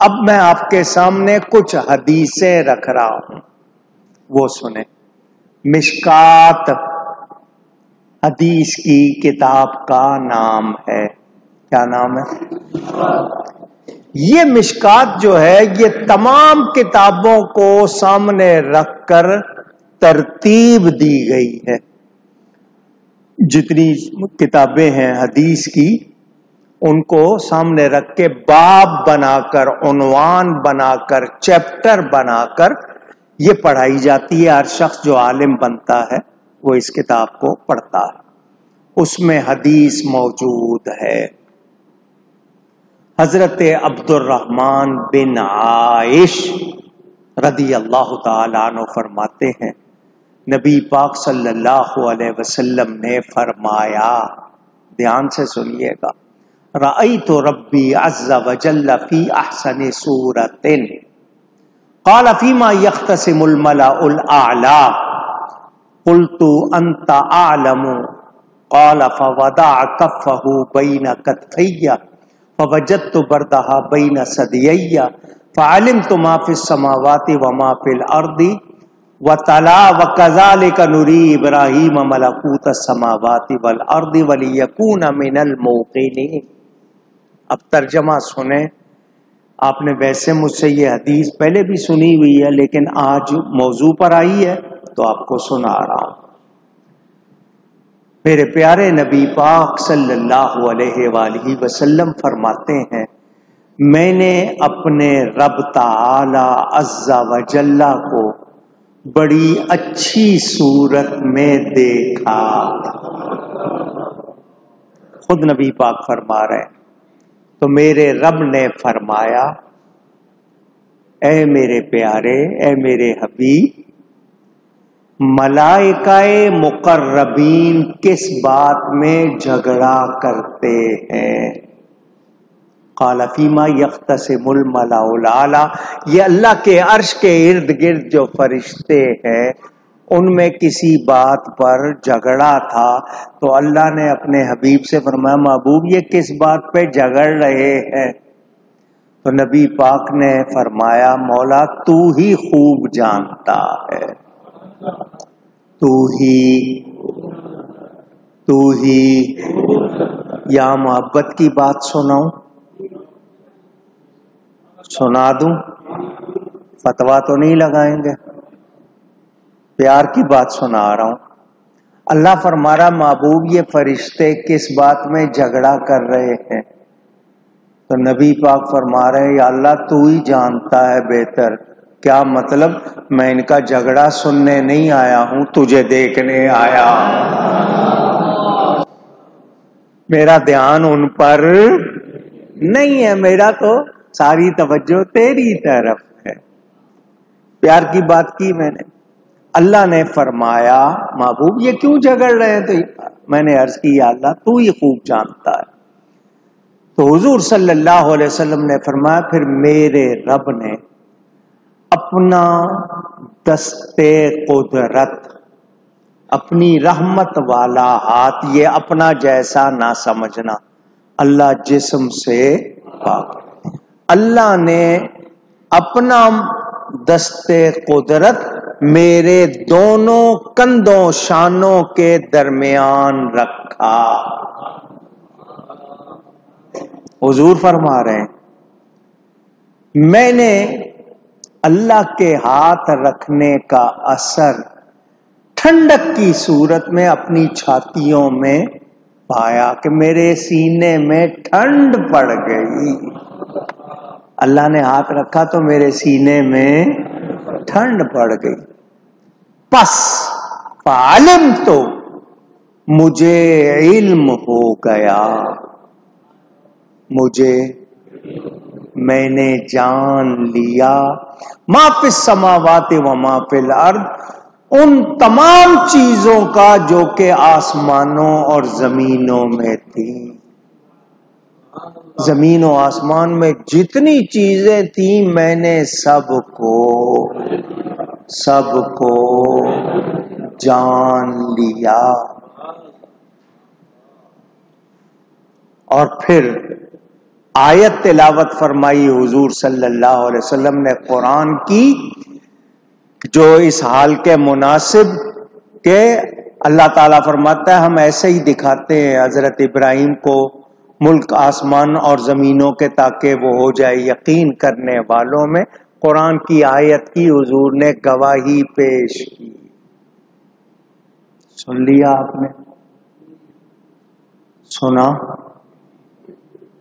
اب میں آپ کے سامنے کچھ حدیثیں رکھ رہا ہوں، وہ سنیں۔ مشکات حدیث کی کتاب کا نام ہے۔ کیا نام ہے؟ یہ مشکات جو ہے یہ تمام کتابوں کو سامنے رکھ کر ترتیب دی گئی ہے۔ جتنی کتابیں ہیں حدیث کی ان کو سامنے رکھ کے باب بنا کر، عنوان بنا کر، چیپٹر بنا کر یہ پڑھائی جاتی ہے۔ ہر شخص جو عالم بنتا ہے وہ اس کتاب کو پڑھتا ہے، اس میں حدیث موجود ہے۔ حضرت عبد الرحمن بن عائش رضی اللہ تعالیٰ عنہ فرماتے ہیں، نبی پاک صلی اللہ علیہ وسلم نے فرمایا، دھیان سے سنیے گا، رأیت ربی عز وجل فی احسن صورت قال فیما یختصم الملأ الاعلی قلت انت اعلم قال فوضع کفہ بین کتفی فوجدت بردہا بین ثدیی فعلمت ما فی السماوات وما فی الارض وتلا وکذالک نری ابراہیم ملکوت السماوات والارض ولیکون من الموقنین۔ اب ترجمہ سنیں۔ آپ نے ویسے مجھ سے یہ حدیث پہلے بھی سنی ہوئی ہے لیکن آج موضوع پر آئی ہے تو آپ کو سنا رہا ہوں۔ میرے پیارے نبی پاک صلی اللہ علیہ وآلہ وسلم فرماتے ہیں، میں نے اپنے رب تعالی عز و جل کو بڑی اچھی صورت میں دیکھا۔ خود نبی پاک فرما رہے ہیں، تو میرے رب نے فرمایا، اے میرے پیارے، اے میرے حبیب، ملائکہ مقربین کس بات میں جھگڑا کرتے ہیں؟ قال فیما یختصم الملأ الاعلی، یہ اللہ کے عرش کے ارد گرد جو فرشتے ہیں ان میں کسی بات پر جھگڑا تھا، تو اللہ نے اپنے حبیب سے فرمایا، محبوب یہ کس بات پہ جھگڑ رہے ہیں؟ تو نبی پاک نے فرمایا، مولا تو ہی خوب جانتا ہے، تو ہی یا محبت کی بات سناؤں، سنا دوں؟ فتوا تو نہیں لگائیں گے، پیار کی بات سنا رہا ہوں۔ اللہ فرما رہا، محبوب یہ فرشتے کس بات میں جھگڑا کر رہے ہیں؟ تو نبی پاک فرما رہے ہیں، یا اللہ تو ہی جانتا ہے بہتر۔ کیا مطلب؟ میں ان کا جھگڑا سننے نہیں آیا ہوں، تجھے دیکھنے آیا ہوں۔ میرا دھیان ان پر نہیں ہے، میرا تو ساری توجہ تیری طرف ہے۔ پیار کی بات کی میں نے۔ اللہ نے فرمایا، محبوب یہ کیوں جھگڑ رہے ہیں؟ تو میں نے عرض کی، یا اللہ تو ہی خوب جانتا ہے۔ تو حضور صلی اللہ علیہ وسلم نے فرمایا، پھر میرے رب نے اپنا دستے قدرت، اپنی رحمت والا ہاتھ، یہ اپنا جیسا نہ سمجھنا، اللہ جسم سے پاک، اللہ نے اپنا دستے قدرت میرے دونوں کندھوں شانوں کے درمیان رکھا۔ حضور فرما رہے ہیں، میں نے اللہ کے ہاتھ رکھنے کا اثر ٹھنڈک کی صورت میں اپنی چھاتیوں میں پایا کہ میرے سینے میں ٹھنڈ پڑ گئی۔ اللہ نے ہاتھ رکھا تو میرے سینے میں ٹھنڈ پڑ گئی۔ پس فعلم تو مجھے علم ہو گیا، میں نے جان لیا، ما فی السماوات و ما فی الارض، ان تمام چیزوں کا جو کہ آسمانوں اور زمینوں میں تھی۔ زمین و آسمان میں جتنی چیزیں تھیں میں نے سب کو جان لیا۔ اور پھر آیت تلاوت فرمائی حضور صلی اللہ علیہ وسلم نے قرآن کی، جو اس حال کے مناسب کہ اللہ تعالیٰ فرماتا ہے ہم ایسے ہی دکھاتے ہیں حضرت ابراہیم کو ملک آسمان اور زمینوں کے تاکہ وہ ہو جائے یقین کرنے والوں میں۔ قرآن کی آیت کی حضور نے گواہی پیش کی۔ سن لیا آپ نے؟ سنا؟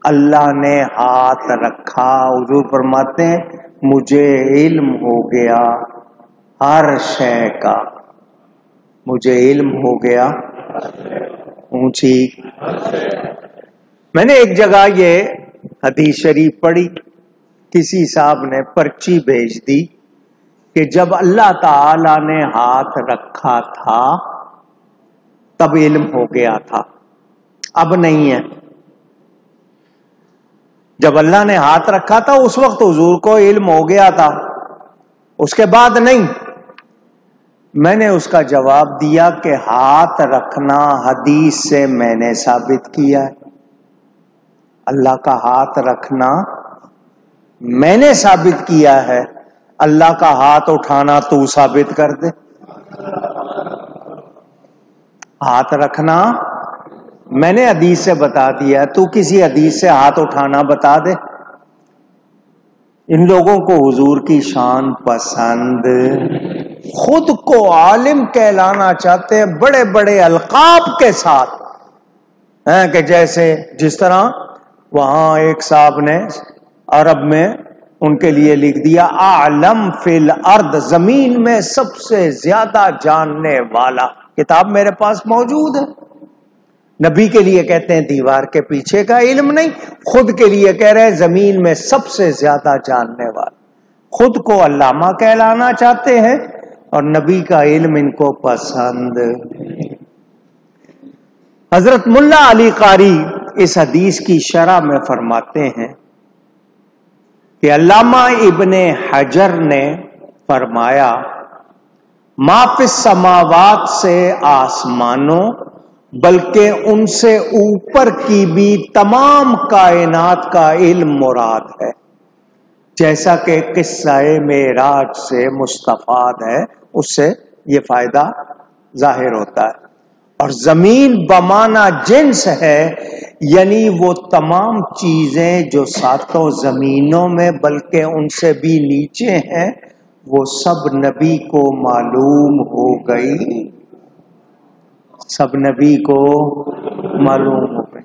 اللہ نے ہاتھ رکھا، حضور فرماتے ہیں مجھے علم ہو گیا ہر شے کا، مجھے علم ہو گیا اونچی۔ میں نے ایک جگہ یہ حدیث شریف پڑھی، کسی صاحب نے پرچی بھیج دی کہ جب اللہ تعالی نے ہاتھ رکھا تھا تب علم ہو گیا تھا، اب نہیں ہے۔ جب اللہ نے ہاتھ رکھا تھا اس وقت حضور کو علم ہو گیا تھا، اس کے بعد نہیں۔ میں نے اس کا جواب دیا کہ ہاتھ رکھنا حدیث سے میں نے ثابت کیا ہے، اللہ کا ہاتھ رکھنا میں نے ثابت کیا ہے، اللہ کا ہاتھ اٹھانا تو ثابت کر دے۔ ہاتھ رکھنا میں نے حدیث سے بتا دیا، تو کسی حدیث سے ہاتھ اٹھانا بتا دے۔ ان لوگوں کو حضور کی شان پسند، خود کو عالم کہلانا چاہتے ہیں بڑے بڑے القاب کے ساتھ، کہ جیسے جس طرح وہاں ایک صاحب نے عرب میں ان کے لیے لکھ دیا اعلم فی الارض، زمین میں سب سے زیادہ جاننے والا، کتاب میرے پاس موجود ہے۔ نبی کے لیے کہتے ہیں دیوار کے پیچھے کا علم نہیں، خود کے لیے کہہ رہے ہیں زمین میں سب سے زیادہ جاننے والا۔ خود کو علامہ کہلانا چاہتے ہیں اور نبی کا علم ان کو پسند۔ حضرت ملا علی قاری اس حدیث کی شرح میں فرماتے ہیں کہ علامہ ابن حجر نے فرمایا ما فی السماوات سے آسمانوں بلکہ ان سے اوپر کی بھی تمام کائنات کا علم مراد ہے، جیسا کہ قصہ معراج سے مستفاد ہے، اس سے یہ فائدہ ظاہر ہوتا ہے۔ اور زمین بمانا جنس ہے، یعنی وہ تمام چیزیں جو ساتوں زمینوں میں بلکہ ان سے بھی نیچے ہیں وہ سب نبی کو معلوم ہو گئی، سب نبی کو معلوم ہو گئی۔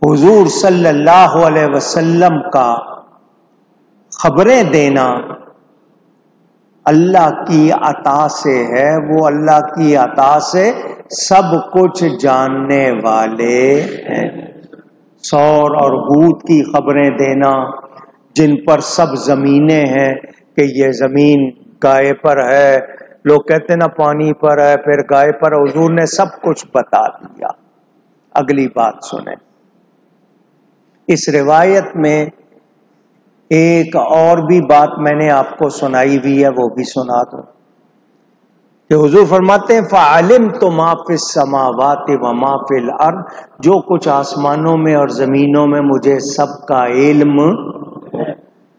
حضور صلی اللہ علیہ وسلم کا خبریں دینا اللہ کی عطا سے ہے، وہ اللہ کی عطا سے سب کچھ جاننے والے ہیں۔ سور اور ہود کی خبریں دینا جن پر سب زمینیں ہیں کہ یہ زمین گائے پر ہے، لوگ کہتے ہیں نا پانی پر ہے، پھر گائے پر، حضور نے سب کچھ بتا دیا۔ اگلی بات سنیں، اس روایت میں ایک اور بھی بات میں نے آپ کو سنائی ہوئی ہے، وہ بھی سنا دوں کہ حضور فرماتے ہیں فَعَلِمْتُ مَا فِي السَّمَاوَاتِ وَمَا فِي الْأَرْضِ، جو کچھ آسمانوں میں اور زمینوں میں مجھے سب کا علم۔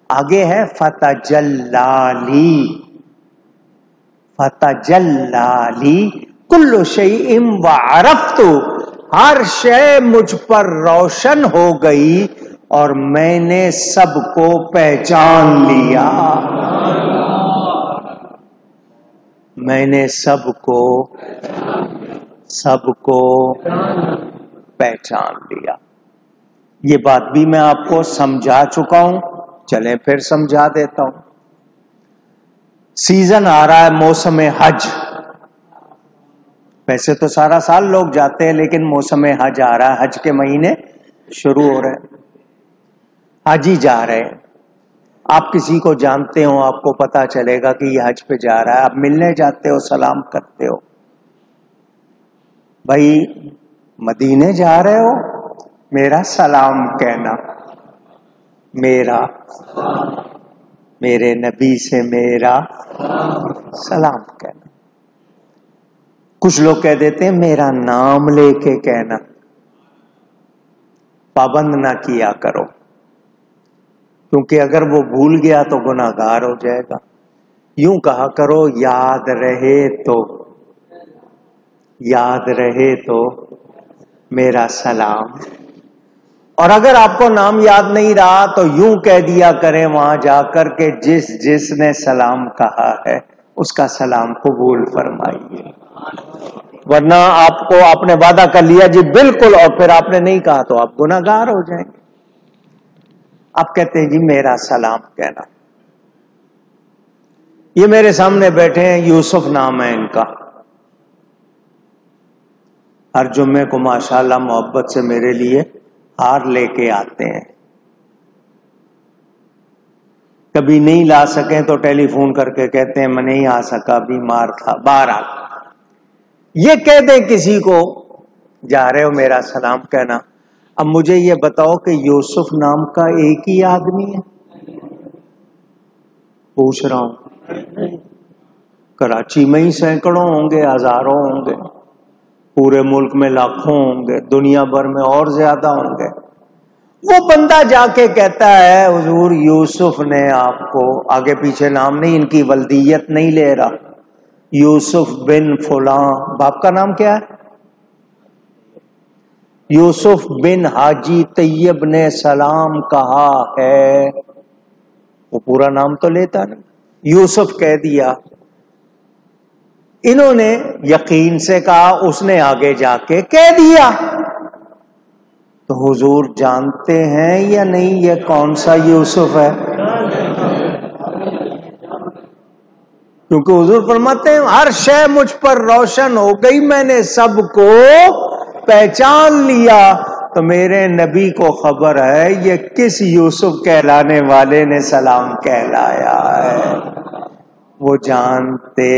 آگے ہے فَتَجَلَّى لِي، فَتَجَلَّى لِي كُلُّ شَيْءٍ وَعَرَفْتُ، ہر شے مجھ پر روشن ہو گئی اور میں نے سب کو پہچان لیا، میں نے سب کو پہچان لیا۔ یہ بات بھی میں آپ کو سمجھا چکا ہوں، چلیں پھر سمجھا دیتا ہوں۔ سیزن آ رہا ہے موسم حج، ویسے تو سارا سال لوگ جاتے ہیں لیکن موسم حج آ رہا ہے، حج کے مہینے شروع ہو رہے ہیں، حج ہی جا رہے ہیں۔ آپ کسی کو جانتے ہو، آپ کو پتا چلے گا کہ یہ حج پہ جا رہا ہے، آپ ملنے جاتے ہو، سلام کرتے ہو، بھائی مدینے جا رہے ہو، میرا سلام کہنا، میرے نبی سے میرا سلام کہنا۔ کچھ لوگ کہہ دیتے ہیں میرا نام لے کے کہنا، پابند نہ کیا کرو، کیونکہ اگر وہ بھول گیا تو گناہگار ہو جائے گا. یوں کہا کرو یاد رہے تو میرا سلام. اور اگر آپ کو نام یاد نہیں رہا تو یوں کہہ دیا کریں وہاں جا کر کے جس نے سلام کہا ہے اس کا سلام قبول فرمائیے. ورنہ آپ کو آپ نے وعدہ کر لیا جی بالکل اور پھر آپ نے نہیں کہا تو آپ گناہگار ہو جائیں گے. آپ کہتے ہیں جی میرا سلام کہنا. یہ میرے سامنے بیٹھے ہیں، یوسف نام ہے ان کا. ہر جمعے کو ماشاءاللہ محبت سے میرے لیے ہار لے کے آتے ہیں. کبھی نہیں لا سکیں تو ٹیلی فون کر کے کہتے ہیں میں نہیں آ سکا، بیمار تھا باہر آ. یہ کہہ دیں کسی کو جا رہے ہو میرا سلام کہنا. اب مجھے یہ بتاؤ کہ یوسف نام کا ایک ہی آدمی ہے؟ پوچھ رہا ہوں. کراچی میں ہی سینکڑوں ہوں گے، ہزاروں ہوں گے، پورے ملک میں لاکھوں ہوں گے، دنیا بھر میں اور زیادہ ہوں گے. وہ بندہ جا کے کہتا ہے حضور یوسف نے آپ کو، آگے پیچھے نام نہیں، ان کی ولدیت نہیں لے رہا، یوسف بن فلاں، باپ کا نام کیا ہے؟ یوسف بن حاجی طیب نے سلام کہا ہے. وہ پورا نام تو لیتا نہیں، یوسف کہہ دیا. انہوں نے یقین سے کہا، اس نے آگے جا کے کہہ دیا. تو حضور جانتے ہیں یا نہیں یہ کون سا یوسف ہے؟ کیونکہ حضور فرماتے ہیں ہر شے مجھ پر روشن ہو گئی، میں نے سب کو پہچان لیا. تو میرے نبی کو خبر ہے یہ کس یوسف کہلانے والے نے سلام کہلایا ہے. وہ جانتے